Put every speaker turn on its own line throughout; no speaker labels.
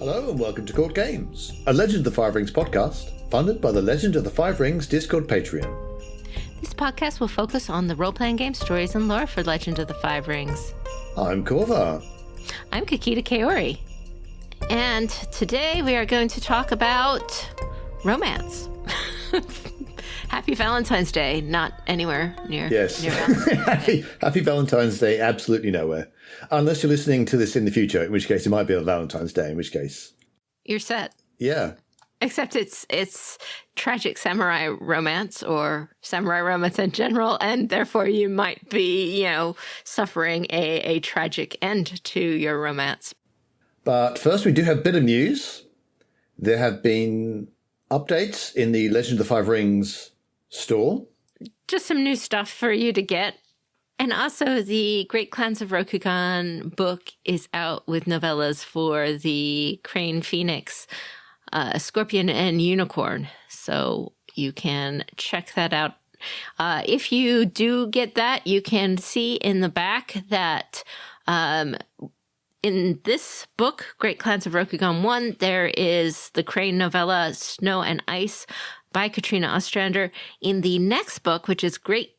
Hello and welcome to CourtGames, a Legend of the Five Rings podcast, funded by the Legend of the Five Rings Discord Patreon.
This podcast will focus on the role-playing game stories and lore for Legend of the Five Rings.
I'm Korva.
I'm Kakita Kaori. And today we are going to talk about romance. Happy Valentine's Day, not anywhere near.
Yes.
Near Valentine's
Happy Valentine's Day, absolutely nowhere. Unless you're listening to this in the future, in which case it might be on Valentine's Day, in which case...
You're set.
Yeah.
Except it's tragic samurai romance or samurai romance in general, and therefore you might be, suffering a tragic end to your romance.
But first, we do have a bit of news. There have been updates in the Legend of the Five Rings store.
Just some new stuff for you to get. And also the Great Clans of Rokugan book is out with novellas for the Crane, Phoenix, Scorpion, and Unicorn. So you can check that out. If you do get that, you can see in the back that in this book, Great Clans of Rokugan 1, there is the Crane novella Snow and Ice by Katrina Ostrander. In the next book, which is Great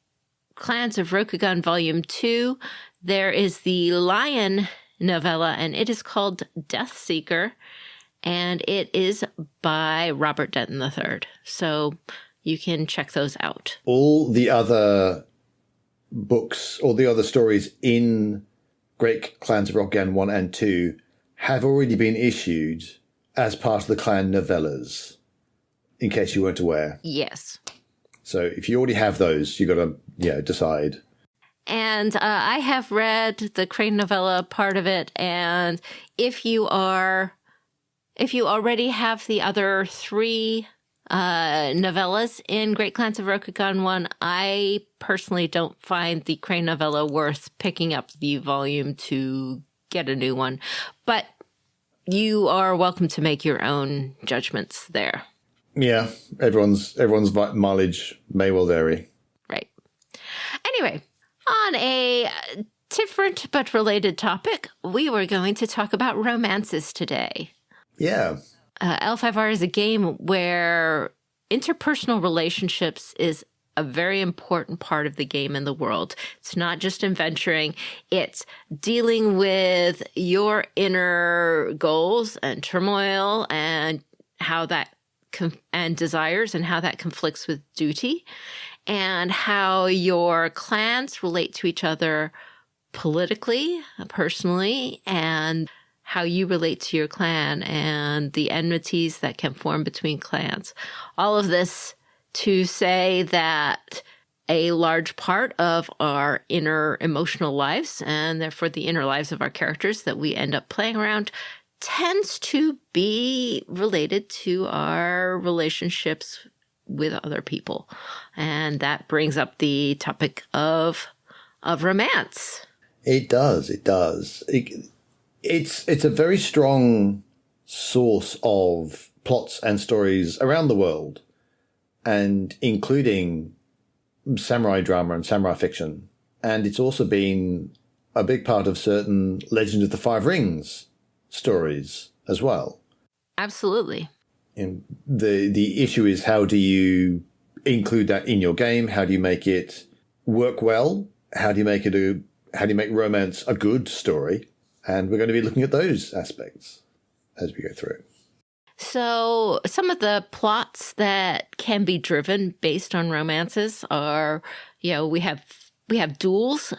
Clans of Rokugan Volume 2, there is the Lion novella, and it is called Death Seeker, and it is by Robert Denton III. So you can check those out.
All the other books, all the other stories in Great Clans of Rokugan 1 and 2 have already been issued as part of the clan novellas, in case you weren't aware.
Yes.
So if you already have those, you've got to, decide.
And I have read the Crane novella part of it, and if you already have the other three novellas in Great Clans of Rokugan 1, I personally don't find the Crane novella worth picking up the volume to get a new one. But you are welcome to make your own judgments there.
Yeah, everyone's mileage may well vary.
Right. Anyway, on a different but related topic, we were going to talk about romances today.
Yeah.
L5R is a game where interpersonal relationships is a very important part of the game in the world. It's not just adventuring. It's dealing with your inner goals and turmoil and how that and desires and how that conflicts with duty, and how your clans relate to each other politically, personally, and how you relate to your clan and the enmities that can form between clans. All of this to say that a large part of our inner emotional lives, and therefore the inner lives of our characters that we end up playing around, tends to be related to our relationships with other people. And that brings up the topic of romance.
It does. It's a very strong source of plots and stories around the world, and including samurai drama and samurai fiction. And it's also been a big part of certain Legend of the Five Rings stories as well.
Absolutely. And
the issue is, how do you include that in your game? How do you make it work well? How do you make romance a good story? And we're going to be looking at those aspects as we go through.
So some of the plots that can be driven based on romances are, we have duels.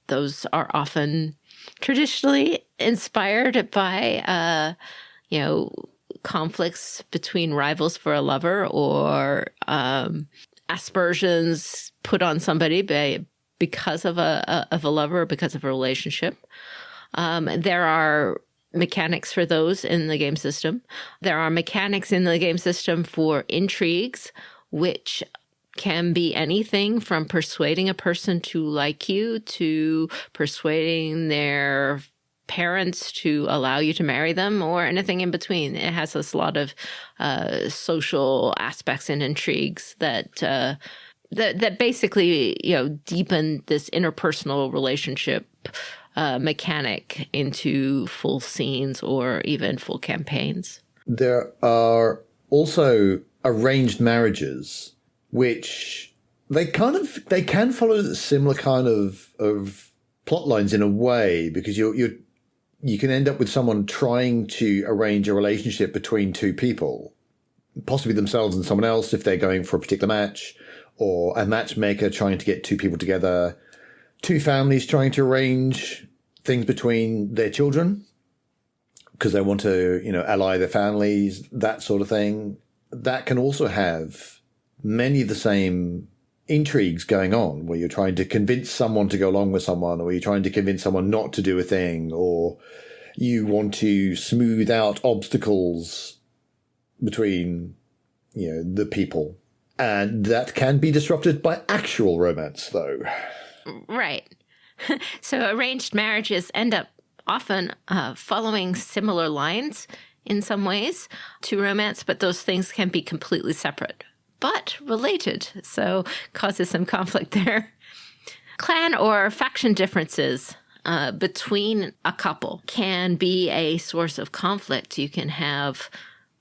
Those are often traditionally inspired by, conflicts between rivals for a lover, or aspersions put on somebody because of a lover or because of a relationship. There are mechanics for those in the game system. There are mechanics in the game system for intrigues, which can be anything from persuading a person to like you to persuading their parents to allow you to marry them, or anything in between. It has a lot of social aspects and intrigues that basically, deepen this interpersonal relationship mechanic into full scenes or even full campaigns.
There are also arranged marriages, which they can follow similar kind of plot lines in a way, because you can end up with someone trying to arrange a relationship between two people, possibly themselves and someone else if they're going for a particular match, or a matchmaker trying to get two people together, two families trying to arrange things between their children because they want to, ally their families, that sort of thing. That can also have many of the same intrigues going on, where you're trying to convince someone to go along with someone, or you're trying to convince someone not to do a thing, or you want to smooth out obstacles between, the people. And that can be disrupted by actual romance, though.
Right. So arranged marriages end up often following similar lines in some ways to romance, but those things can be completely separate, but related. So causes some conflict there. Clan or faction differences between a couple can be a source of conflict. You can have,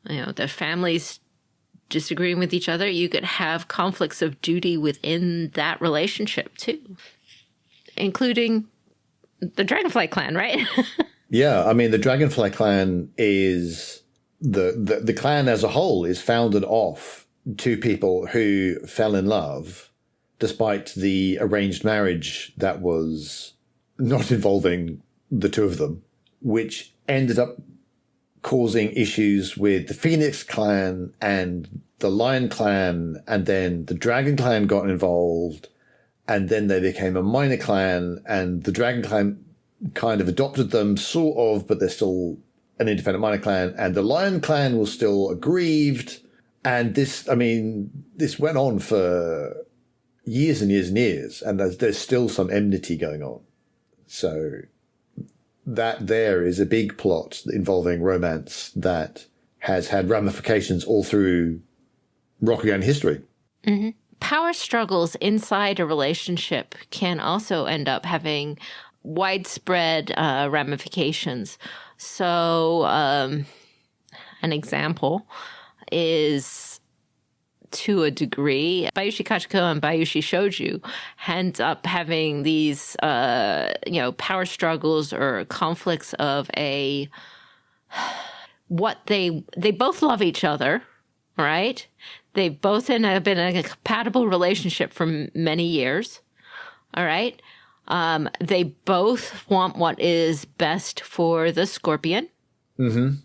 the families disagreeing with each other. You could have conflicts of duty within that relationship too, including the Dragonfly clan, right?
Yeah, I mean, the Dragonfly clan is the clan as a whole is founded off two people who fell in love despite the arranged marriage that was not involving the two of them, which ended up causing issues with the Phoenix clan and the Lion clan, and then the Dragon clan got involved, and then they became a minor clan, and the Dragon clan kind of adopted them, sort of, but they're still an independent minor clan, and the Lion clan was still aggrieved. And this went on for years and years and years, and there's still some enmity going on. So that there is a big plot involving romance that has had ramifications all through Rokugan history.
Mm-hmm. Power struggles inside a relationship can also end up having widespread ramifications. So an example is, to a degree, Bayushi Kachiko and Bayushi Shouju end up having these, power struggles or conflicts of they both love each other, right? They've both been in a compatible relationship for many years, all right? They both want what is best for the Scorpion.
Mm-hmm.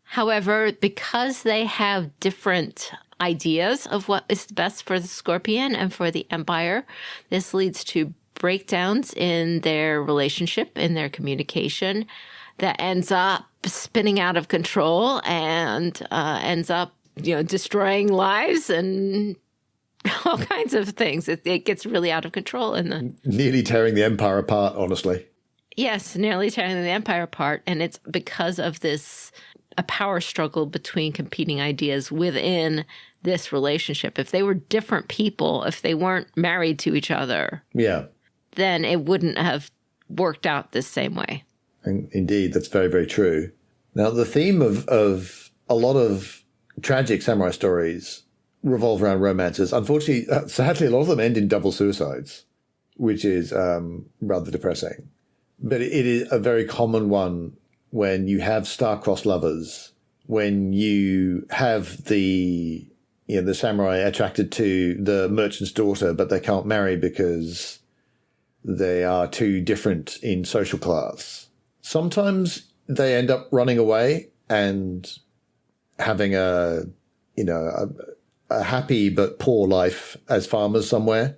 However, because they have different ideas of what is best for the Scorpion and for the Empire, this leads to breakdowns in their relationship, in their communication, that ends up spinning out of control and ends up, destroying lives and all kinds of things. It gets really out of control.
Nearly tearing the Empire apart, honestly.
Yes, nearly tearing the Empire apart. And it's because of a power struggle between competing ideas within this relationship. If they were different people, if they weren't married to each other, then it wouldn't have worked out the same way.
Indeed, that's very, very true. Now, the theme of a lot of tragic samurai stories revolve around romances. Unfortunately, sadly, a lot of them end in double suicides, which is rather depressing. But it is a very common one when you have star-crossed lovers, when you have the samurai attracted to the merchant's daughter, but they can't marry because they are too different in social class. Sometimes they end up running away and having a happy but poor life as farmers somewhere.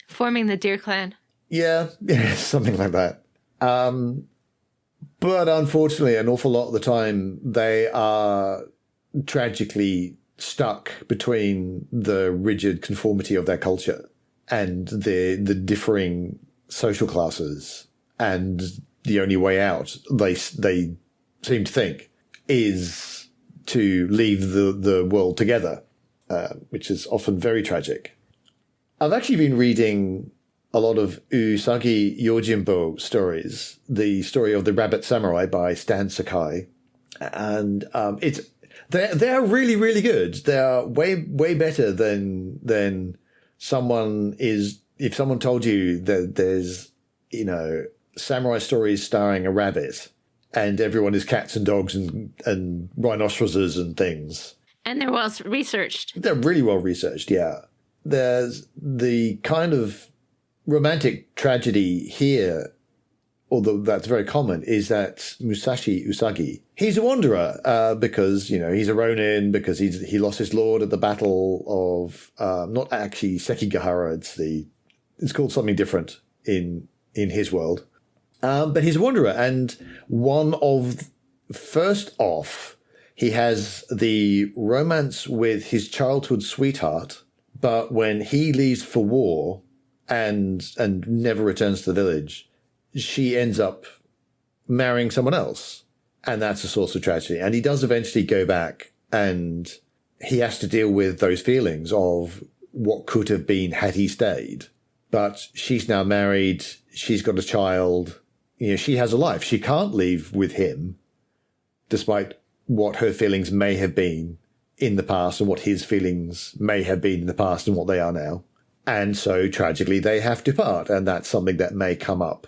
Forming the Deer Clan.
Yeah, something like that. But unfortunately, an awful lot of the time, they are tragically stuck between the rigid conformity of their culture and the differing social classes. And the only way out, they seem to think, is to leave the world together, which is often very tragic. I've actually been reading a lot of Usagi Yojimbo stories, the story of the Rabbit Samurai by Stan Sakai. And they're really, really good. They're way better than someone is. If someone told you that there's, samurai stories starring a rabbit and everyone is cats and dogs and rhinoceroses and things.
And they're well researched.
They're really well researched, yeah. There's the kind of romantic tragedy here, although that's very common, is that Musashi Usagi, he's a wanderer because, he's a ronin, because he lost his lord at the battle of, not actually Sekigahara, it's called something different in his world. But he's a wanderer, and first off, he has the romance with his childhood sweetheart, but when he leaves for war and never returns to the village, she ends up marrying someone else. And that's a source of tragedy. And he does eventually go back, and he has to deal with those feelings of what could have been had he stayed. But she's now married. She's got a child. She has a life. She can't leave with him, despite what her feelings may have been in the past and what his feelings may have been in the past and what they are now. And so tragically, they have to part. And that's something that may come up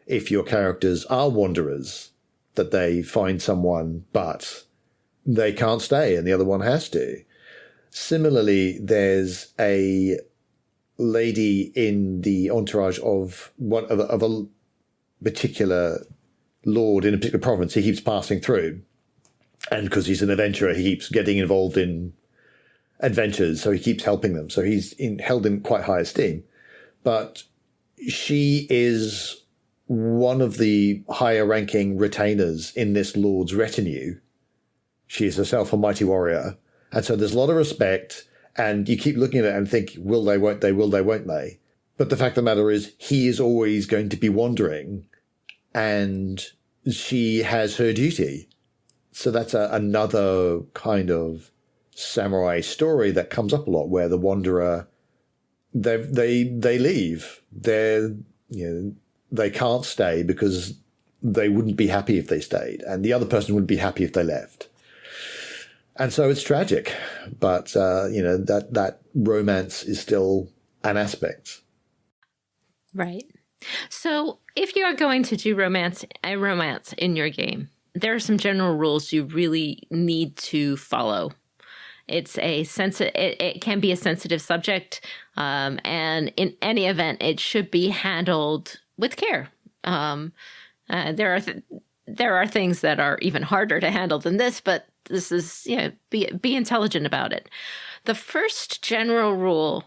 if your characters are wanderers, that they find someone, but they can't stay and the other one has to. Similarly, there's a lady in the entourage of a particular lord in a particular province he keeps passing through. And because he's an adventurer, he keeps getting involved in adventures, so he keeps helping them. So he's held in quite high esteem. But she is one of the higher ranking retainers in this lord's retinue. She is herself a mighty warrior. And so there's a lot of respect, and you keep looking at it and think, will they, won't they, will they, won't they? But the fact of the matter is, he is always going to be wandering, and she has her duty. So that's another kind of samurai story that comes up a lot, where the wanderer, they leave. They can't stay because they wouldn't be happy if they stayed, and the other person wouldn't be happy if they left. And so it's tragic, but that romance is still an aspect.
Right. So if you are going to do a romance in your game, there are some general rules you really need to follow. It can be a sensitive subject, and in any event, it should be handled with care. There are things that are even harder to handle than this, but this is, be intelligent about it. The first general rule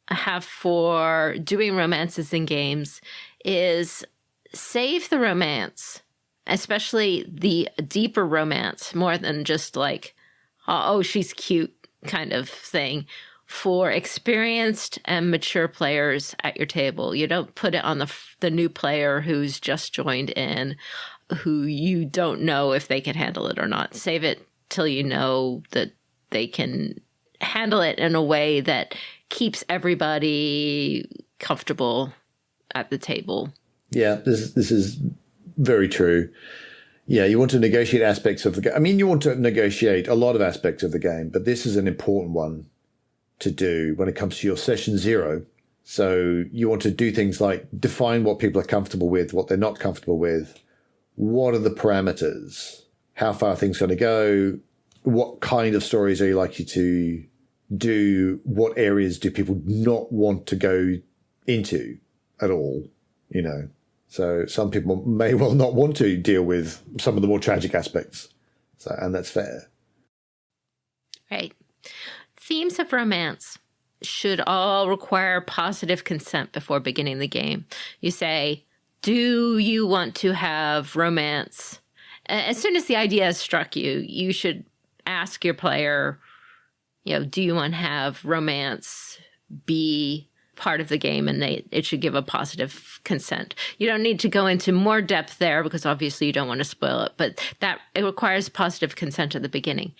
I have for doing romances in games is save the romance, especially the deeper romance, more than just like, oh, she's cute kind of thing, for experienced and mature players at your table. You don't put it on the new player who's just joined in, who you don't know if they can handle it or not. Save it till you know that they can handle it in a way that keeps everybody comfortable at the table.
Yeah, this is very true. Yeah, you want to negotiate aspects of the game. I mean, you want to negotiate a lot of aspects of the game, but this is an important one to do when it comes to your session zero. So you want to do things like define what people are comfortable with, what they're not comfortable with. What are the parameters? How far are things going to go? What kind of stories are you likely to do? What areas do people not want to go into at all? So some people may well not want to deal with some of the more tragic aspects. And that's fair.
Right. Themes of romance should all require positive consent before beginning the game. You say, do you want to have romance? As soon as the idea has struck you, you should ask your player, do you want to have romance be part of the game, and it should give a positive consent. You don't need to go into more depth there because obviously you don't want to spoil it, but it requires positive consent at the beginning.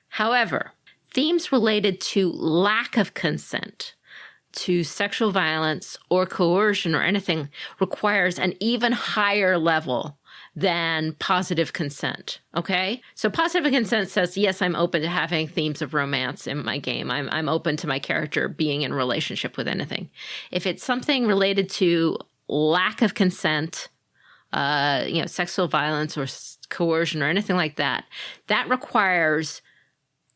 However, themes related to lack of consent to sexual violence or coercion or anything requires an even higher level than positive consent. Okay? So positive consent says, yes, I'm open to having themes of romance in my game. I'm open to my character being in a relationship with anything. If it's something related to lack of consent, sexual violence or coercion or anything like that, that requires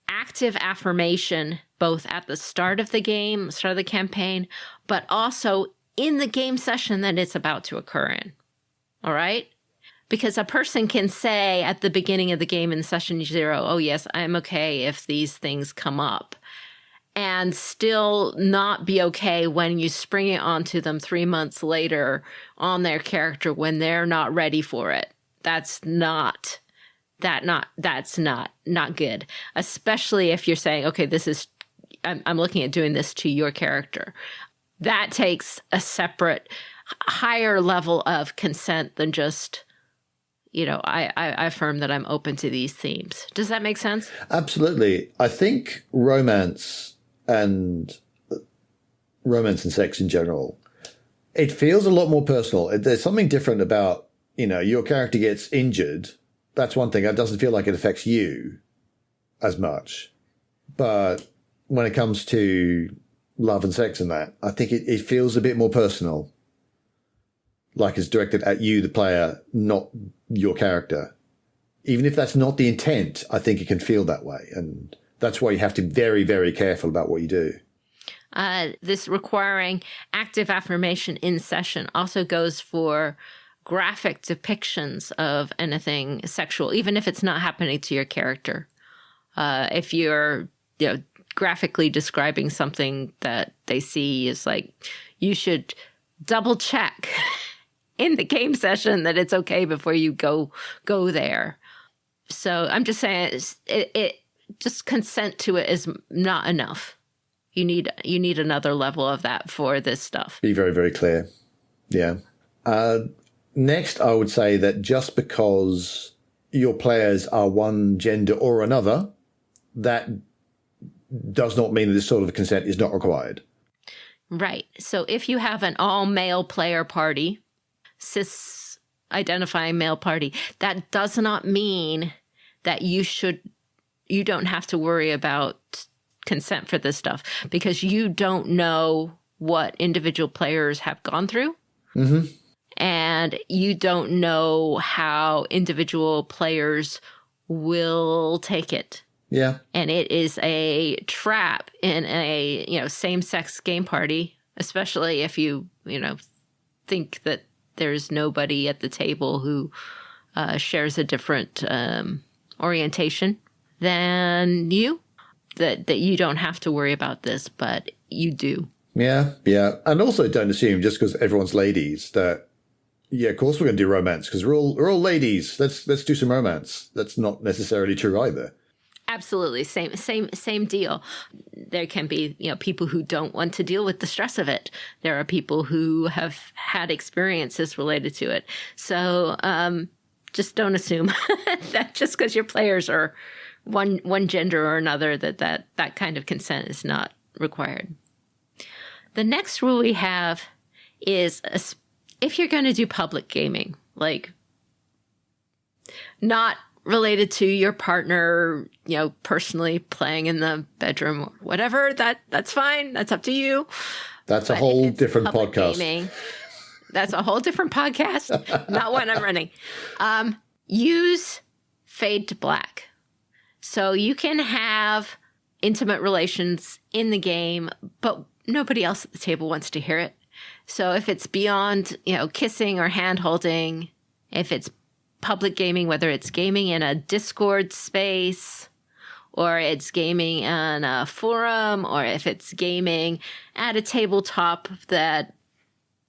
active affirmation both at the start of the game, start of the campaign, but also in the game session that it's about to occur in. All right? Because a person can say at the beginning of the game in session 0, oh, yes, I'm okay if these things come up, and still not be okay when you spring it onto them 3 months later on their character when they're not ready for it. That's not good. Especially if you're saying, okay, I'm looking at doing this to your character. That takes a separate, higher level of consent than just, I affirm that I'm open to these themes. Does that make sense?
Absolutely. I think romance and sex in general, it feels a lot more personal. There's something different about, your character gets injured. That's one thing. That doesn't feel like it affects you as much. But when it comes to love and sex and that, I think it feels a bit more personal. Like it's directed at you, the player, not your character. Even if that's not the intent, I think it can feel that way. And that's why you have to be very, very careful about what you do.
This requiring active affirmation in session also goes for graphic depictions of anything sexual, even if it's not happening to your character. If you're, graphically describing something that they see, is like, you should double check in the game session that it's okay before you go there. So I'm just saying, it just consent to it is not enough. You need another level of that for this stuff.
Be very, very clear. Yeah. Next, I would say that just because your players are one gender or another, that does not mean that this sort of consent is not required.
Right. So if you have an all-male player party, cis-identifying male party, that does not mean that you don't have to worry about consent for this stuff, because you don't know what individual players have gone through. Mm-hmm. And you don't know how individual players will take it.
Yeah.
And it is a trap in a, same-sex game party, especially if you, think that there's nobody at the table who shares a different orientation than you, that you don't have to worry about this, but you do.
Yeah, yeah. And also don't assume just because everyone's ladies that, yeah, of course we're going to do romance because we're all ladies. Let's do some romance. That's not necessarily true either.
Absolutely. Same deal. There can be, people who don't want to deal with the stress of it. There are people who have had experiences related to it. So just don't assume that just because your players are one gender or another, that kind of consent is not required. The next rule we have is if you're going to do public gaming, like not related to your partner, personally playing in the bedroom or whatever, that's fine. That's up to you.
That's a whole different podcast.
Gaming, that's a whole different podcast, not one I'm running. Use fade to black. So you can have intimate relations in the game, but nobody else at the table wants to hear it. So if it's beyond, kissing or hand holding, if it's public gaming, whether it's gaming in a Discord space or it's gaming in a forum, or if it's gaming at a tabletop that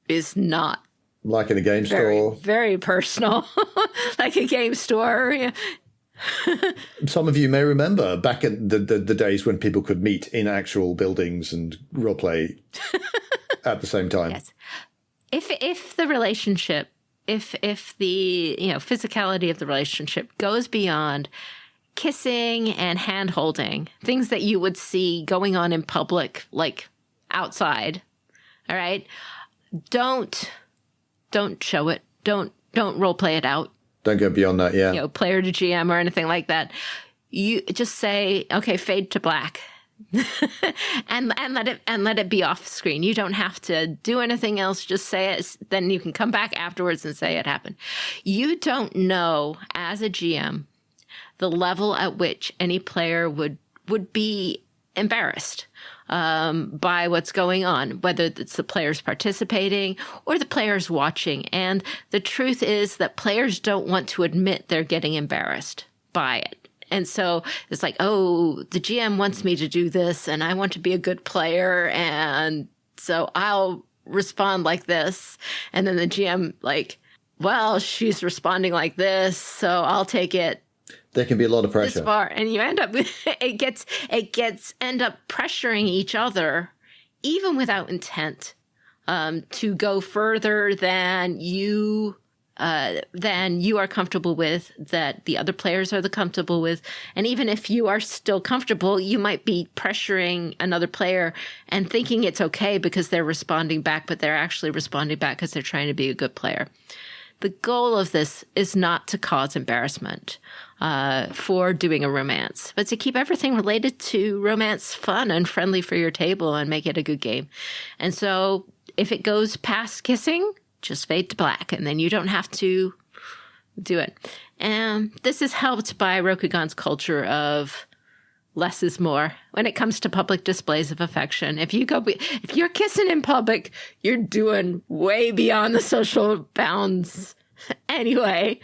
is not
like in a game store,
very personal, like a game store.
Some of you may remember back in the days when people could meet in actual buildings and role play at the same time.
Yes. If the relationship, if the physicality of the relationship goes beyond kissing and hand holding, things that you would see going on in public, like outside. All right. Don't show it. Don't role play it out.
Don't go beyond that. Yeah.
You know, player to GM or anything like that. You just say, okay, fade to black. and let it be off screen. You don't have to do anything else. Just say it. Then you can come back afterwards and say it happened. You don't know as a GM the level at which any player would be embarrassed by what's going on, whether it's the players participating or the players watching. And the truth is that players don't want to admit they're getting embarrassed by it. And so it's like, oh, the GM wants me to do this and I want to be a good player. And so I'll respond like this. And then the GM like, well, she's responding like this, so I'll take it.
There can be a lot of pressure.
This far. And you end up, end up pressuring each other, even without intent, to go further than you are comfortable with, that the other players are comfortable with. And even if you are still comfortable, you might be pressuring another player and thinking it's okay because they're responding back, but they're actually responding back because they're trying to be a good player. The goal of this is not to cause embarrassment for doing a romance, but to keep everything related to romance fun and friendly for your table and make it a good game. And so if it goes past kissing, just fade to black, and then you don't have to do it. And this is helped by Rokugan's culture of less is more when it comes to public displays of affection. If you're kissing in public, you're doing way beyond the social bounds anyway,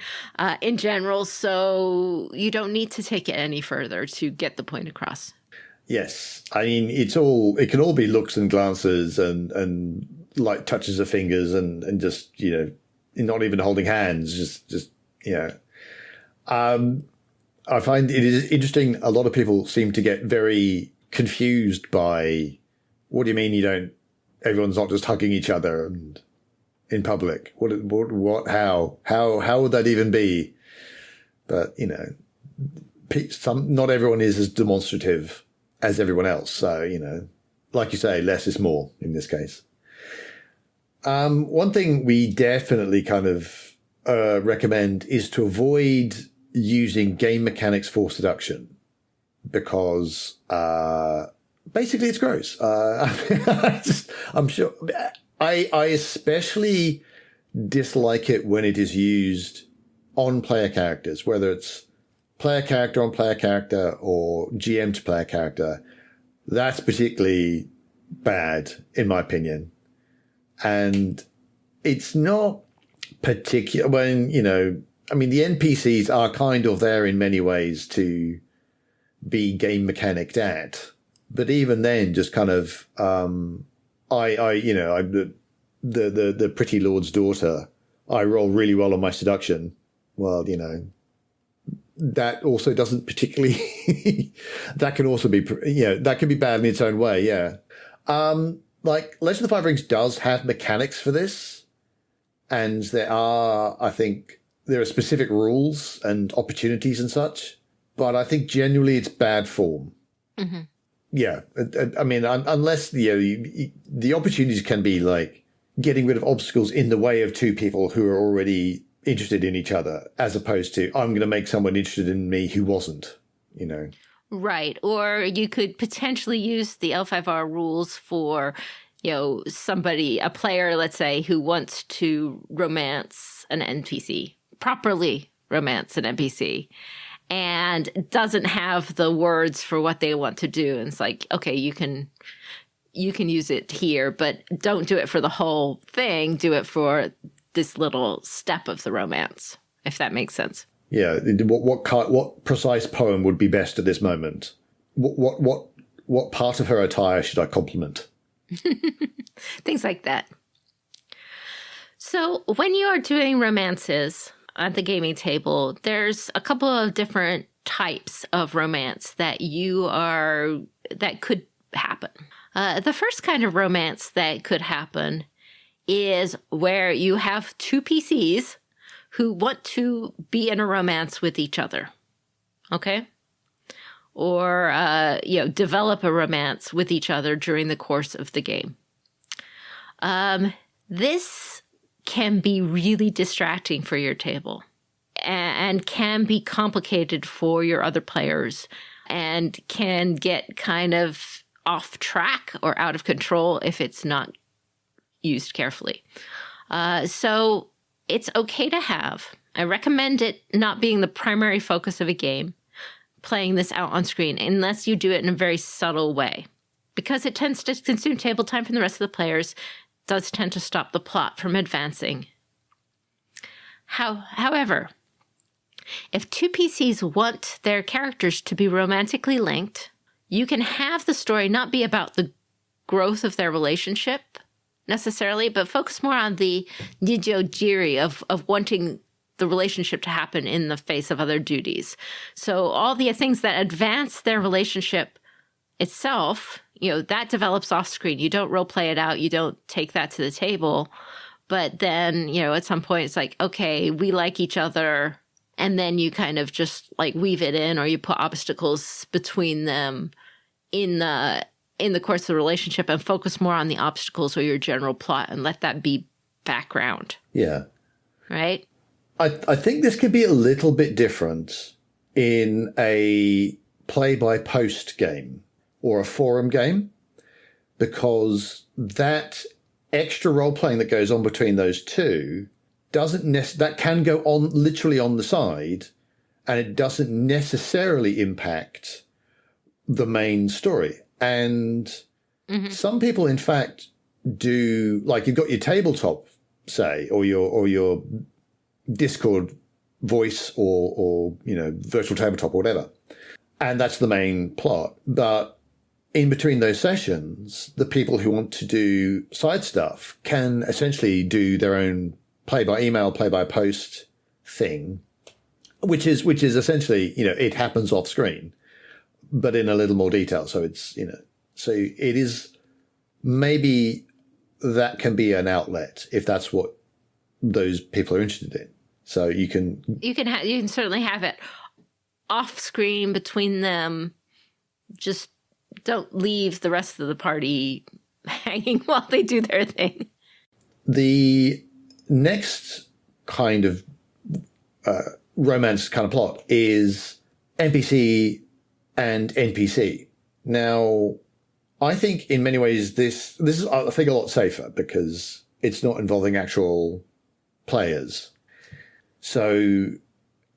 in general. So you don't need to take it any further to get the point across.
Yes. I mean, it can all be looks and glances and light touches of fingers and just, you know, not even holding hands, just, you know. I find it is interesting. A lot of people seem to get very confused by, what do you mean everyone's not just hugging each other and in public? How would that even be? But, you know, not everyone is as demonstrative as everyone else. So, you know, like you say, less is more in this case. One thing we definitely kind of recommend is to avoid using game mechanics for seduction, because basically it's gross. I'm sure I especially dislike it when it is used on player characters, whether it's player character on player character or GM to player character. That's particularly bad, in my opinion. And it's not particular when, you know, I mean, the NPCs are kind of there in many ways to be game mechanicked at, but even then, just kind of, I'm the pretty lord's daughter. I roll really well on my seduction. Well, you know, that also doesn't particularly, that can also be, you know, that can be bad in its own way. Yeah. Like Legend of the Five Rings does have mechanics for this. And there are specific rules and opportunities and such, but I think generally it's bad form. Mm-hmm. Yeah. I mean, unless, you know, the opportunities can be like getting rid of obstacles in the way of two people who are already interested in each other, as opposed to I'm going to make someone interested in me who wasn't, you know.
Right. Or you could potentially use the L5R rules for, you know, a player, let's say, who wants to romance an NPC, properly romance an NPC, and doesn't have the words for what they want to do. And it's like, okay, you can use it here, but don't do it for the whole thing. Do it for this little step of the romance, if that makes sense.
Yeah. What precise poem would be best at this moment? What part of her attire should I compliment?
Things like that. So when you are doing romances at the gaming table, there's a couple of different types of romance that could happen. The first kind of romance that could happen is where you have two PCs who want to be in a romance with each other. Okay? or, develop a romance with each other during the course of the game. This can be really distracting for your table and can be complicated for your other players and can get kind of off track or out of control if it's not used carefully. So it's okay to have. I recommend it not being the primary focus of a game, playing this out on screen, unless you do it in a very subtle way. Because it tends to consume table time from the rest of the players, does tend to stop the plot from advancing. However, if two PCs want their characters to be romantically linked, you can have the story not be about the growth of their relationship necessarily, but focus more on the nijojiri of wanting the relationship to happen in the face of other duties. So all the things that advance their relationship itself, that develops off screen. You don't role play it out. You don't take that to the table. But then, at some point it's like, okay, we like each other. And then you kind of just like weave it in, or you put obstacles between them in the course of the relationship and focus more on the obstacles or your general plot and let that be background.
Yeah.
Right?
I think this could be a little bit different in a play-by-post game or a forum game, because that extra role-playing that goes on between those two that can go on literally on the side, and it doesn't necessarily impact the main story. And some people, in fact, do, like, you've got your tabletop, say, or your Discord voice or virtual tabletop or whatever, and that's the main plot. But in between those sessions, the people who want to do side stuff can essentially do their own play-by-email, play-by-post thing, which is essentially, it happens off screen, but in a little more detail. So it's, so it is, maybe that can be an outlet if that's what those people are interested in. So you can certainly have it off screen between them. Just don't leave the rest of the party hanging while they do their thing. The next kind of romance kind of plot is NPC and NPC. Now, I think in many ways this is, I think, a lot safer because it's not involving actual players. So,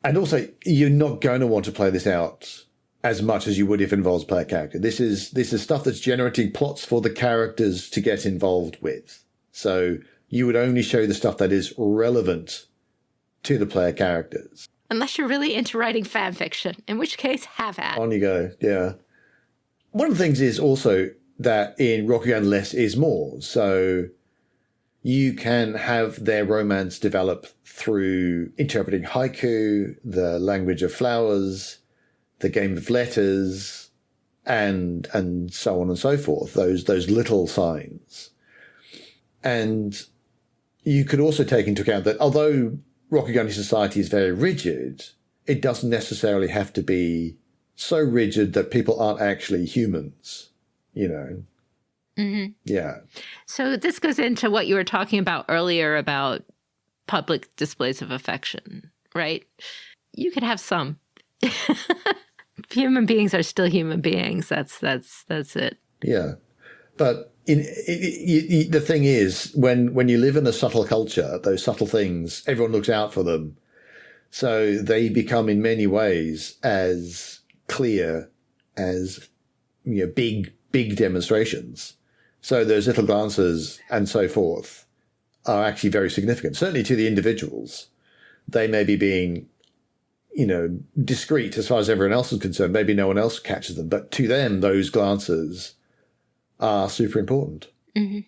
and also you're not going to want to play this out as much as you would if it involves player character. This is stuff that's generating plots for the characters to get involved with. So you would only show the stuff that is relevant to the player characters.
Unless you're really into writing fan fiction, in which case, have at.
On you go, yeah. One of the things is also that in Rokugan less is more. So you can have their romance develop through interpreting haiku, the language of flowers, the game of letters, and so on and so forth, those little signs. And you could also take into account that although Rokugan society is very rigid, it doesn't necessarily have to be so rigid that people aren't actually humans, Mm-hmm. Yeah.
So this goes into what you were talking about earlier about public displays of affection, right? You could have some. Human beings are still human beings. That's it.
Yeah. But the thing is, when you live in a subtle culture, those subtle things, everyone looks out for them. So they become in many ways as clear as, big demonstrations. So those little glances and so forth are actually very significant, certainly to the individuals. They may be being, discreet as far as everyone else is concerned. Maybe no one else catches them, but to them, those glances are super important.
Mm-hmm.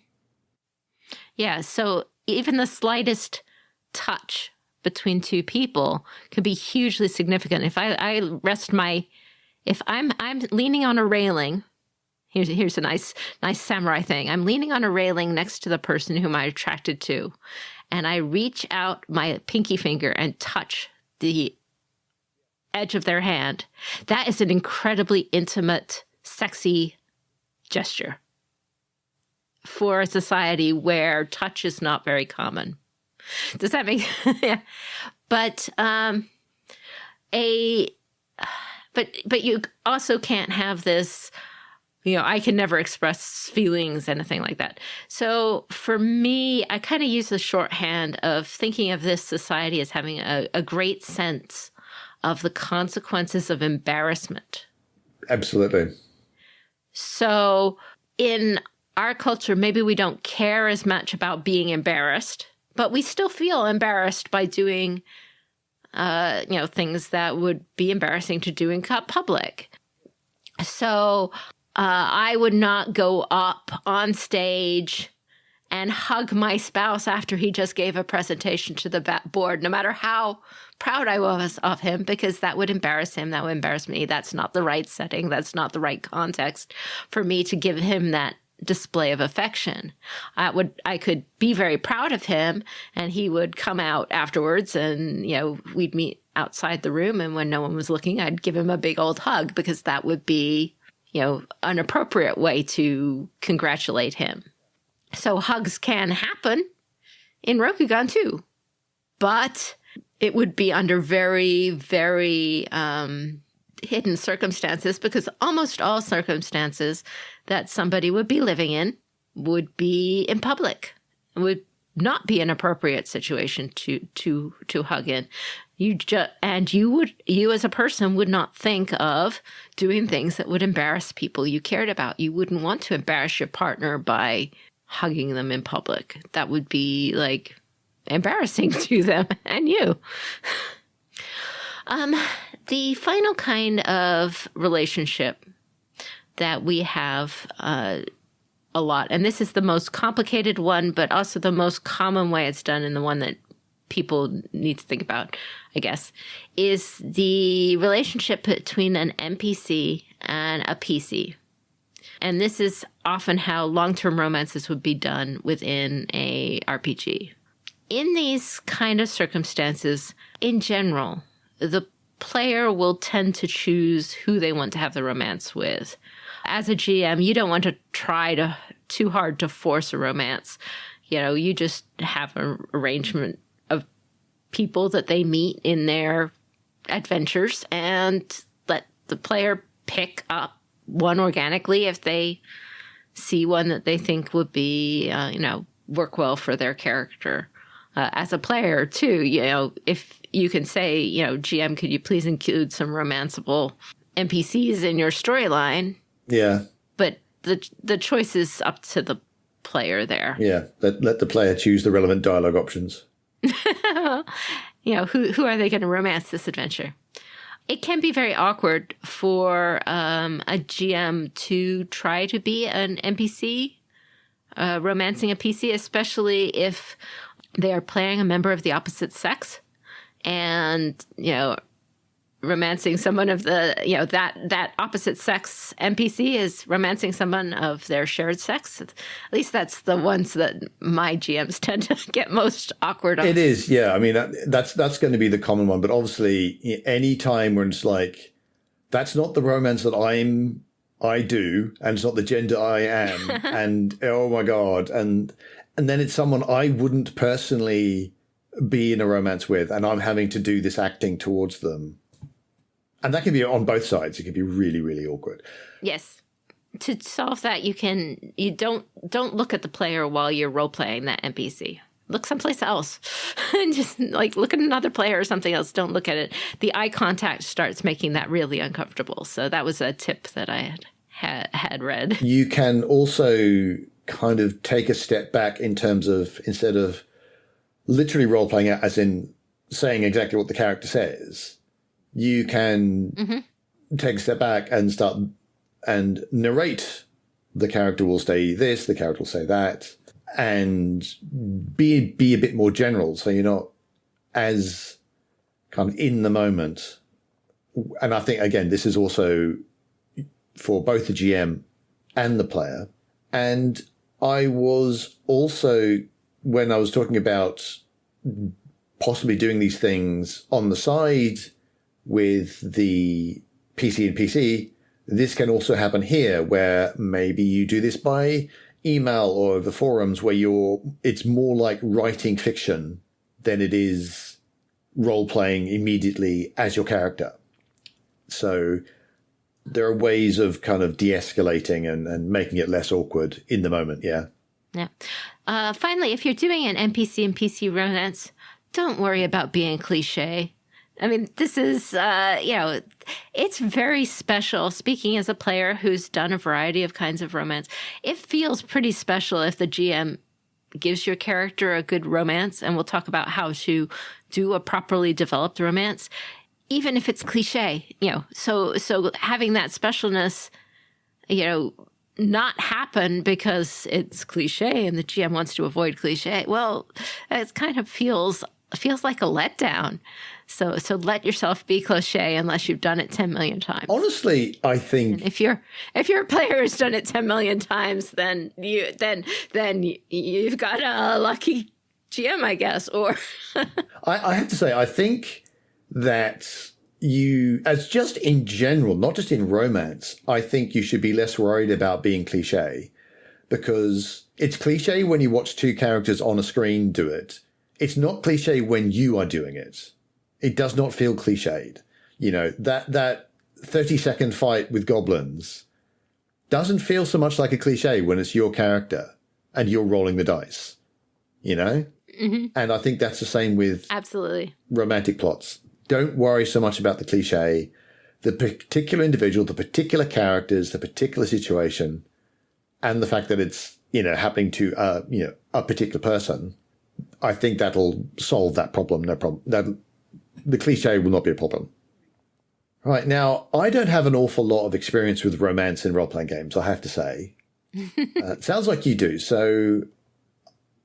Yeah. So even the slightest touch between two people could be hugely significant. If if I'm leaning on a railing, here's a nice samurai thing. I'm leaning on a railing next to the person whom I'm attracted to, and I reach out my pinky finger and touch the edge of their hand. That is an incredibly intimate, sexy gesture for a society where touch is not very common. Does that make yeah. But but you also can't have this, I can never express feelings, anything like that. So for me, I kind of use the shorthand of thinking of this society as having a great sense of the consequences of embarrassment.
Absolutely.
So in our culture, maybe we don't care as much about being embarrassed, but we still feel embarrassed by doing, things that would be embarrassing to do in public. So I would not go up on stage and hug my spouse after he just gave a presentation to the board, no matter how proud I was of him, because that would embarrass him. That would embarrass me. That's not the right setting. That's not the right context for me to give him that display of affection. I could be very proud of him, and he would come out afterwards, and we'd meet outside the room, and when no one was looking, I'd give him a big old hug, because that would be an appropriate way to congratulate him. So hugs can happen in Rokugan too, but it would be under very, very hidden circumstances, because almost all circumstances that somebody would be living in would be in public. It would not be an appropriate situation to hug in. You as a person would not think of doing things that would embarrass people you cared about. You wouldn't want to embarrass your partner by hugging them in public. That would be like embarrassing to them and you. The final kind of relationship that we have a lot, and this is the most complicated one, but also the most common way it's done, and the one that people need to think about, I guess, is the relationship between an NPC and a PC. And this is often how long-term romances would be done within a RPG. In these kind of circumstances, in general, the player will tend to choose who they want to have the romance with. As a GM, you don't want to try too hard to force a romance. You just have an arrangement of people that they meet in their adventures and let the player pick up one organically if they see one that they think would be, work well for their character. As a player, too, if you can say, GM, could you please include some romanceable NPCs in your storyline?
Yeah.
But the choice is up to the player there.
Yeah. Let the player choose the relevant dialogue options.
Who are they going to romance this adventure? It can be very awkward for a GM to try to be an NPC, romancing a PC, especially if they are playing a member of the opposite sex, and romancing someone of the that opposite sex NPC is romancing someone of their shared sex. At least that's the ones that my GMs tend to get most awkward on.
It is, yeah. I mean, that's going to be the common one. But obviously, any time when it's like, that's not the romance that I do, and it's not the gender I am, and oh my god, and then it's someone I wouldn't personally be in a romance with, and I'm having to do this acting towards them. And that can be on both sides. It can be really, really awkward.
Yes. To solve that, you don't look at the player while you're role-playing that NPC. Look someplace else. Just like look at another player or something else. Don't look at it. The eye contact starts making that really uncomfortable. So that was a tip that I had read. You
can also kind of take a step back in terms of, instead of literally role-playing it as in saying exactly what the character says, you can take a step back and start and narrate. The character will say this, the character will say that, and be a bit more general, so you're not as kind of in the moment. And I think, again, this is also for both the GM and the player. And I was also, when I was talking about possibly doing these things on the side with the PC and PC, this can also happen here, where maybe you do this by email or the forums, where it's more like writing fiction than it is role-playing immediately as your character. So there are ways of kind of de-escalating and making it less awkward in the moment, yeah.
Yeah. Finally, if you're doing an NPC and PC romance, don't worry about being cliche. I mean, this is, it's very special. Speaking as a player who's done a variety of kinds of romance, it feels pretty special if the GM gives your character a good romance, and we'll talk about how to do a properly developed romance, even if it's cliche, So having that specialness, not happen because it's cliche and the GM wants to avoid cliche. Well, it kind of feels like a letdown. So let yourself be cliche unless you've done it 10 million times.
Honestly, I think
if you're a player who's done it 10 million times, then you've got a lucky GM, I guess. Or
I have to say, I think that as just in general, not just in romance, I think you should be less worried about being cliche, because it's cliche when you watch two characters on a screen do it. It's not cliche when you are doing it. It does not feel cliched. That 30-second fight with goblins doesn't feel so much like a cliche when it's your character and you're rolling the dice, Mm-hmm. And I think that's the same with
absolutely
romantic plots. Don't worry so much about the cliche. The particular individual, the particular characters, the particular situation, and the fact that it's, happening to, a particular person. I think that'll solve that problem. No problem. The cliche will not be a problem. Right. Now, I don't have an awful lot of experience with romance in role-playing games, I have to say. It sounds like you do. So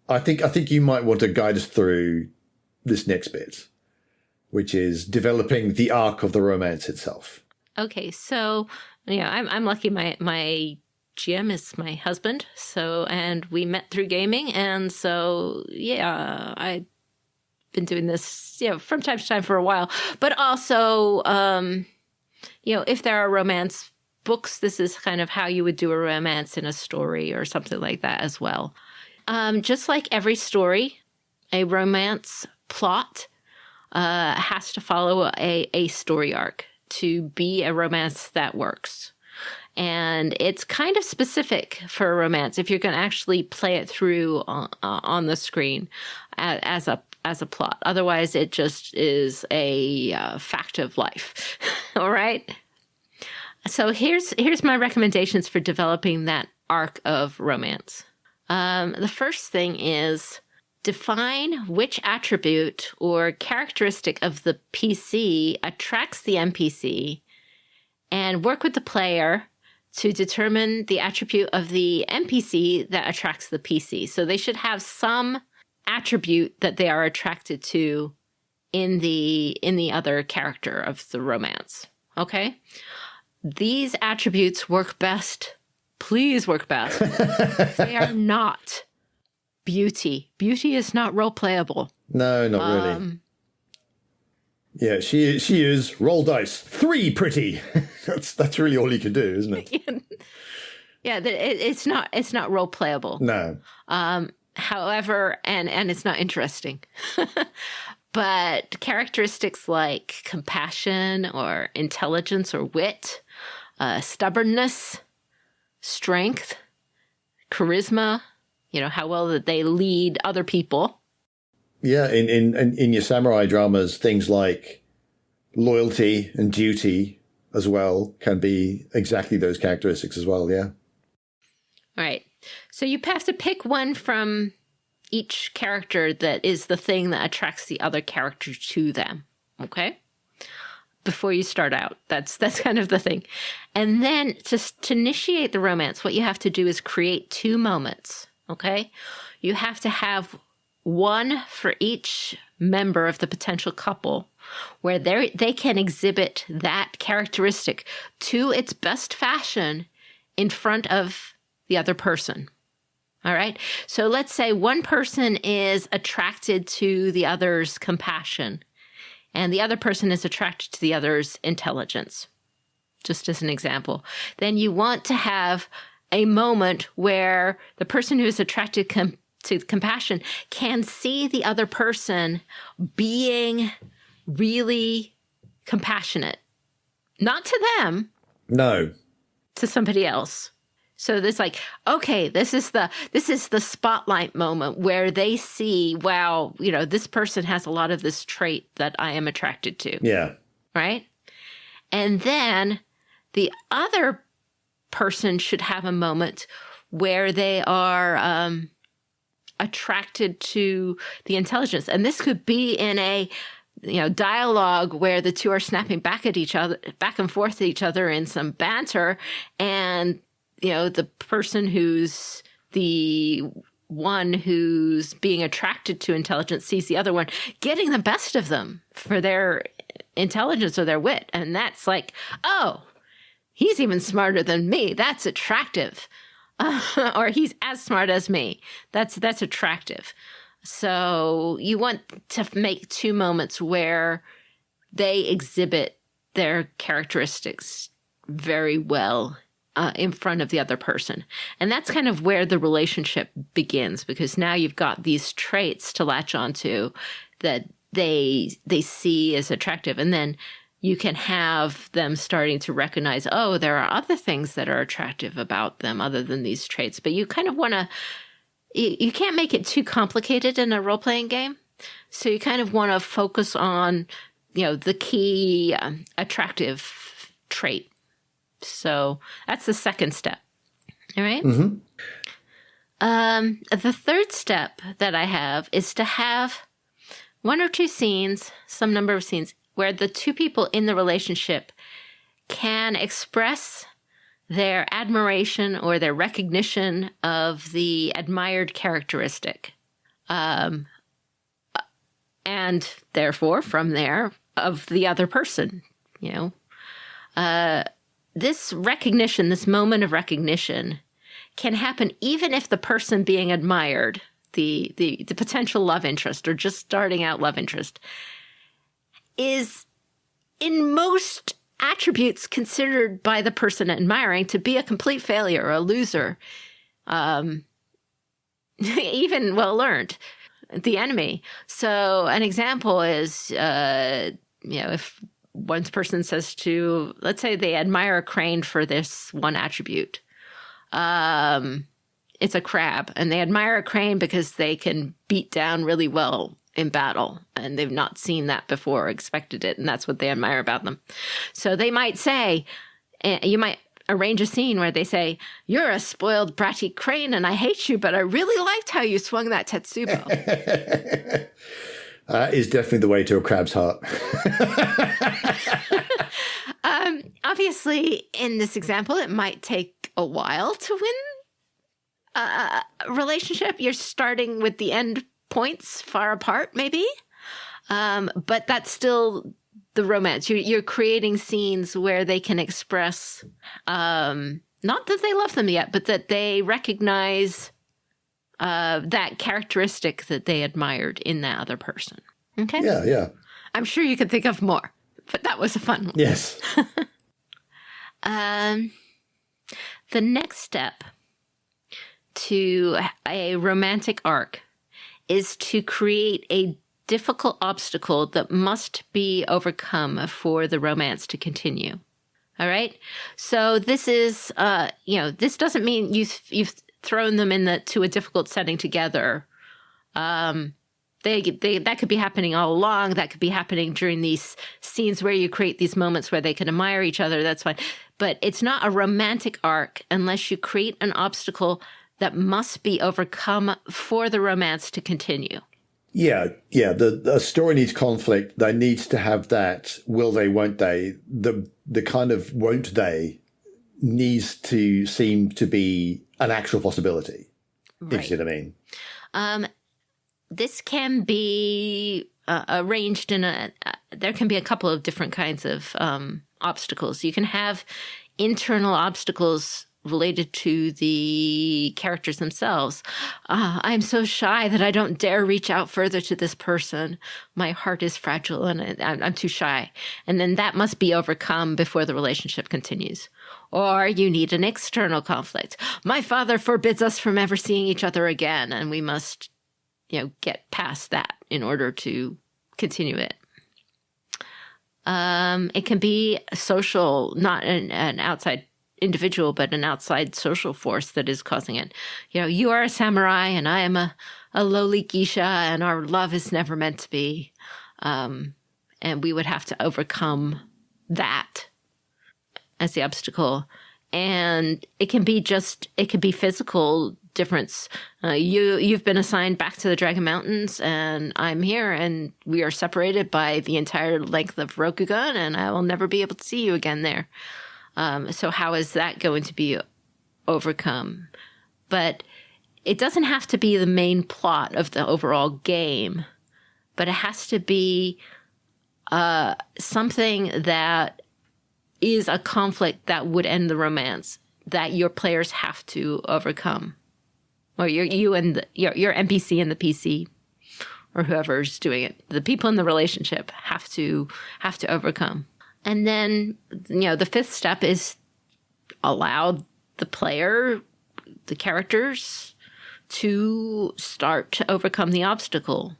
I think you might want to guide us through this next bit, which is developing the arc of the romance itself. Okay, so
I'm lucky. My GM is my husband, and we met through gaming, and so I've been doing this from time to time for a while. But also, if there are romance books, this is kind of how you would do a romance in a story or something like that as well. Just like every story, a romance plot has to follow a story arc to be a romance that works. And it's kind of specific for a romance if you're going to actually play it through on the screen as a plot. Otherwise, it just is a fact of life. All right? So here's my recommendations for developing that arc of romance. The first thing is define which attribute or characteristic of the PC attracts the NPC, and work with the player to determine the attribute of the NPC that attracts the PC. So they should have some attribute that they are attracted to in the other character of the romance. Okay? These attributes work best. Please work best. They are not beauty. Beauty is not role-playable.
No, not really. Yeah, she is roll dice 3 pretty. that's really all you can do, isn't it?
Yeah, it's not role-playable.
No.
However, and it's not interesting. But characteristics like compassion or intelligence or wit, stubbornness, strength, charisma, how well that they lead other people.
Yeah, in your samurai dramas, things like loyalty and duty as well can be exactly those characteristics as well, yeah.
All right. So you have to pick one from each character that is the thing that attracts the other character to them, okay? Before you start out. That's kind of the thing. And then to initiate the romance, what you have to do is create 2 moments, okay? You have to have one for each member of the potential couple where they can exhibit that characteristic to its best fashion in front of the other person. All right. So let's say one person is attracted to the other's compassion and the other person is attracted to the other's intelligence, just as an example, then you want to have a moment where the person who is attracted to compassion can see the other person being really compassionate. Not to them.
No.
To somebody else. So there's like, okay, this is the spotlight moment where they see, wow, this person has a lot of this trait that I am attracted to.
Yeah.
Right? And then the other person should have a moment where they are attracted to the intelligence. And this could be in a dialogue where the two are snapping back at each other, back and forth at each other in some banter. And, the person who's the one who's being attracted to intelligence sees the other one getting the best of them for their intelligence or their wit. And that's like, oh, he's even smarter than me. That's attractive. Or he's as smart as me. That's attractive. So you want to make two moments where they exhibit their characteristics very well in front of the other person. And that's kind of where the relationship begins, because now you've got these traits to latch onto that they see as attractive. And then you can have them starting to recognize, oh, there are other things that are attractive about them other than these traits. But you kind of want to, you can't make it too complicated in a role-playing game. So you kind of want to focus on, the key attractive trait. So that's the second step. All right?
Mm-hmm.
The third step that I have is to have one or two scenes, some number of scenes, where the two people in the relationship can express their admiration or their recognition of the admired characteristic. And therefore, from there, of the other person, This recognition, this moment of recognition, can happen even if the person being admired, the potential love interest or just starting out love interest, is in most attributes considered by the person admiring to be a complete failure or a loser, even well learned, the enemy. So an example is, if one person says to, let's say they admire a crane for this one attribute. It's a crab, and they admire a crane because they can beat down really well in battle, and they've not seen that before or expected it, and that's what they admire about them. So they might say, you might arrange a scene where they say, "You're a spoiled bratty crane, and I hate you, but I really liked how you swung that tetsubo."
Is definitely the way to a crab's heart.
Obviously, in this example, it might take a while to win a relationship. You're starting with the end points far apart, maybe. But that's still the romance. You're creating scenes where they can express, not that they love them yet, but that they recognize that characteristic that they admired in that other person. Okay?
Yeah.
I'm sure you can think of more, but that was a fun one.
Yes.
The next step to a romantic arc is to create a difficult obstacle that must be overcome for the romance to continue. All right? So this is, this doesn't mean you've thrown them to a difficult setting together. That could be happening all along. That could be happening during these scenes where you create these moments where they can admire each other. That's fine. But it's not a romantic arc unless you create an obstacle that must be overcome for the romance to continue.
Yeah. The story needs conflict. They needs to have that will they, won't they. The kind of won't they needs to seem to be an actual possibility.
Right.
If you see what I mean.
This can be arranged in there can be a couple of different kinds of obstacles. You can have internal obstacles related to the characters themselves. I'm so shy that I don't dare reach out further to this person. My heart is fragile and I'm too shy. And then that must be overcome before the relationship continues. Or you need an external conflict. My father forbids us from ever seeing each other again, and we must, get past that in order to continue it. It can be social, not an outside individual, but an outside social force that is causing it. You are a samurai and I am a lowly geisha, and our love is never meant to be. And we would have to overcome that as the obstacle. And it can be physical difference. You've been assigned back to the Dragon Mountains, and I'm here, and we are separated by the entire length of Rokugan, and I will never be able to see you again there. So how is that going to be overcome? But it doesn't have to be the main plot of the overall game, but it has to be something that is a conflict that would end the romance that your players have to overcome. Or your NPC and the PC, or whoever's doing it, the people in the relationship have to overcome. And then, the fifth step is allow the player, the characters, to start to overcome the obstacle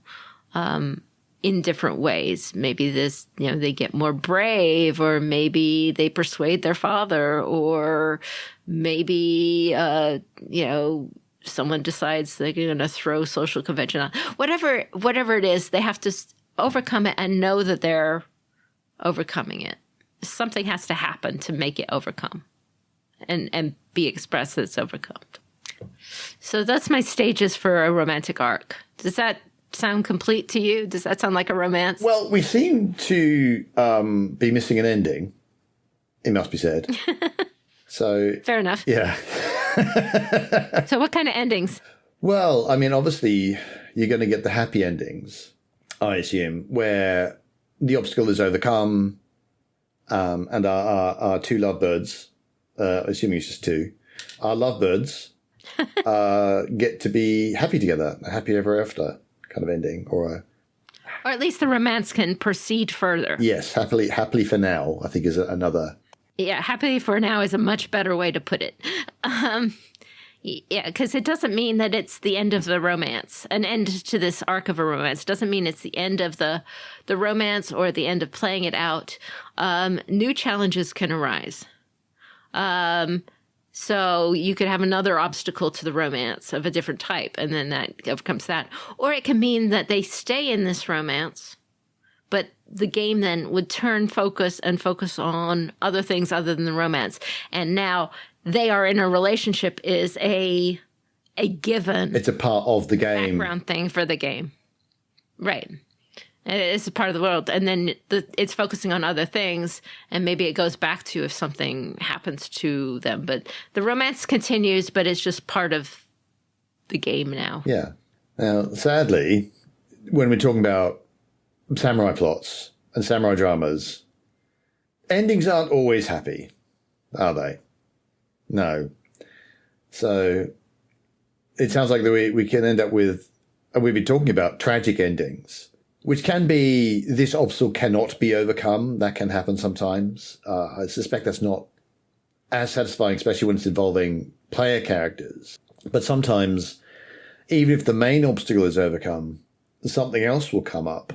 in different ways. Maybe they get more brave, or maybe they persuade their father, or maybe, someone decides they're going to throw social convention on. Whatever it is, they have to overcome it and know that they're overcoming it. Something has to happen to make it overcome and be expressed that it's overcome. So that's my stages for a romantic arc. Does that sound complete to you? Does that sound like a romance?
Well, we seem to be missing an ending, it must be said. So
fair enough.
Yeah.
So what kind of endings?
Well, I mean, obviously you're going to get the happy endings, I assume, where the obstacle is overcome, and our two lovebirds, assuming it's just two, our lovebirds get to be happy together, a happy ever after kind of ending, or
at least the romance can proceed further.
Yes, happily for now, I think is another.
Yeah, happily for now is a much better way to put it. Yeah, because it doesn't mean that it's the end of the romance. An end to this arc of a romance doesn't mean it's the end of the romance or the end of playing it out. New challenges can arise. So you could have another obstacle to the romance of a different type, and then that overcomes that. Or it can mean that they stay in this romance, but the game then would turn focus on other things other than the romance. And now they are in a relationship is a given.
It's a part of the game.
Background thing for the game. Right. It's a part of the world. And then it's focusing on other things, and maybe it goes back to if something happens to them. But the romance continues, but it's just part of the game now.
Yeah. Now, sadly, when we're talking about samurai plots and samurai dramas, endings aren't always happy, are they? No. So it sounds like we can end up with, and we've been talking about tragic endings, which can be, this obstacle cannot be overcome. That can happen sometimes. I suspect that's not as satisfying, especially when it's involving player characters. But sometimes, even if the main obstacle is overcome, something else will come up.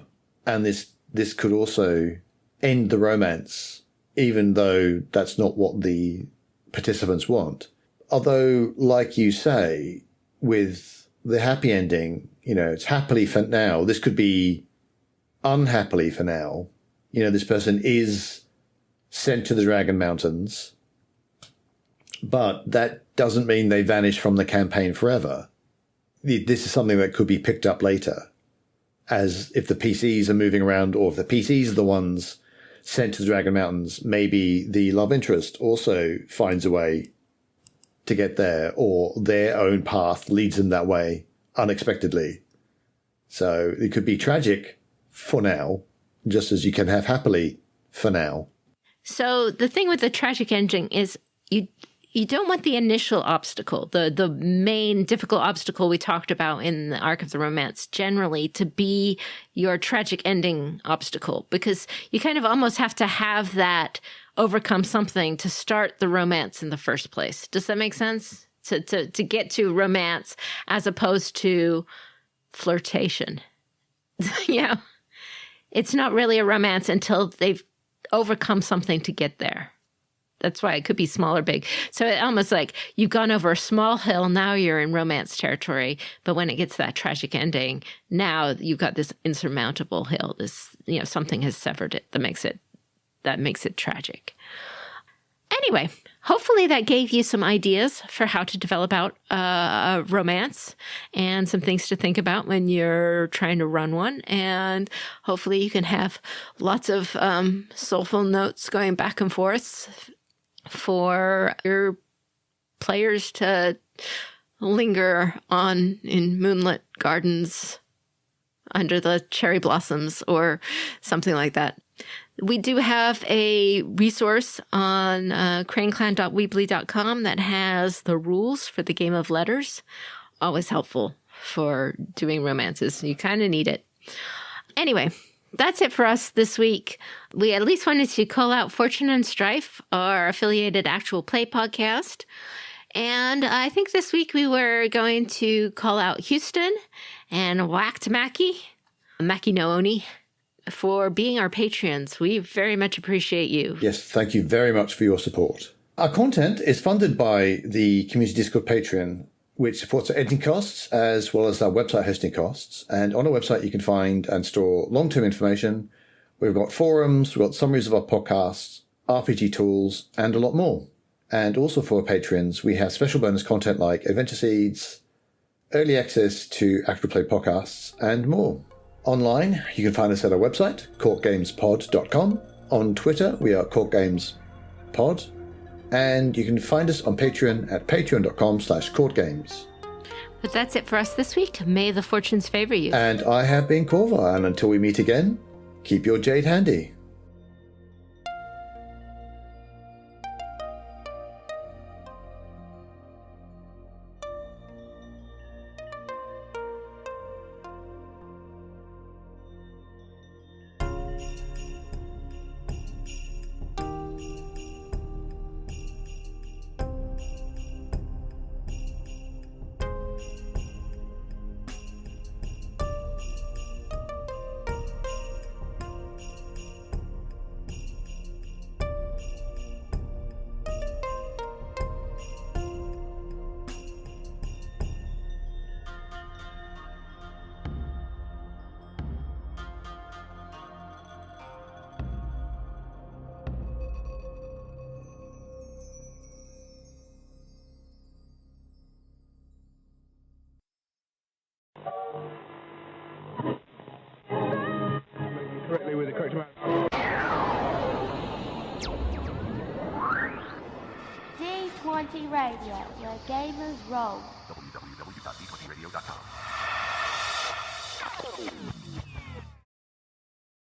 And this could also end the romance, even though that's not what the participants want. Although, like you say, with the happy ending, it's happily for now. This could be unhappily for now. This person is sent to the Dragon Mountains, but that doesn't mean they vanish from the campaign forever. This is something that could be picked up later, as if the PCs are moving around, or if the PCs are the ones sent to the Dragon Mountains, maybe the love interest also finds a way to get there, or their own path leads them that way unexpectedly. So it could be tragic for now, just as you can have happily for now.
So the thing with the tragic ending is you don't want the initial obstacle, the main difficult obstacle we talked about in the arc of the romance, generally to be your tragic ending obstacle, because you kind of almost have to have that overcome something to start the romance in the first place. Does that make sense? To get to romance as opposed to flirtation. Yeah. It's not really a romance until they've overcome something to get there. That's why it could be small or big. So it almost like you've gone over a small hill, now you're in romance territory. But when it gets that tragic ending, now you've got this insurmountable hill. This, something has severed it that makes it tragic. Anyway, hopefully that gave you some ideas for how to develop out a romance and some things to think about when you're trying to run one. And hopefully you can have lots of soulful notes going back and forth for your players to linger on in moonlit gardens under the cherry blossoms or something like that. We do have a resource on craneclan.weebly.com that has the rules for the game of letters. Always helpful for doing romances. You kind of need it. Anyway, that's it for us this week. We at least wanted to call out Fortune and Strife, our affiliated actual play podcast. And I think this week we were going to call out Houston and Whacked Mackie Nooni, for being our patrons. We very much appreciate you.
Yes, thank you very much for your support. Our content is funded by the Community Discord Patreon, which supports our editing costs as well as our website hosting costs. And on our website, you can find and store long-term information. We've got forums, we've got summaries of our podcasts, RPG tools, and a lot more. And also for our patrons, we have special bonus content like Adventure Seeds, early access to actual play podcasts, and more. Online, you can find us at our website, CourtGamesPod.com. On Twitter, we are CourtGamesPod. And you can find us on Patreon at patreon.com/CourtGames.
But that's it for us this week. May the fortunes favor you.
And I have been Corva, and until we meet again, keep your jade handy.
Correctly with the correct amount.
D20 Radio, where gamers roll.
www.d20radio.com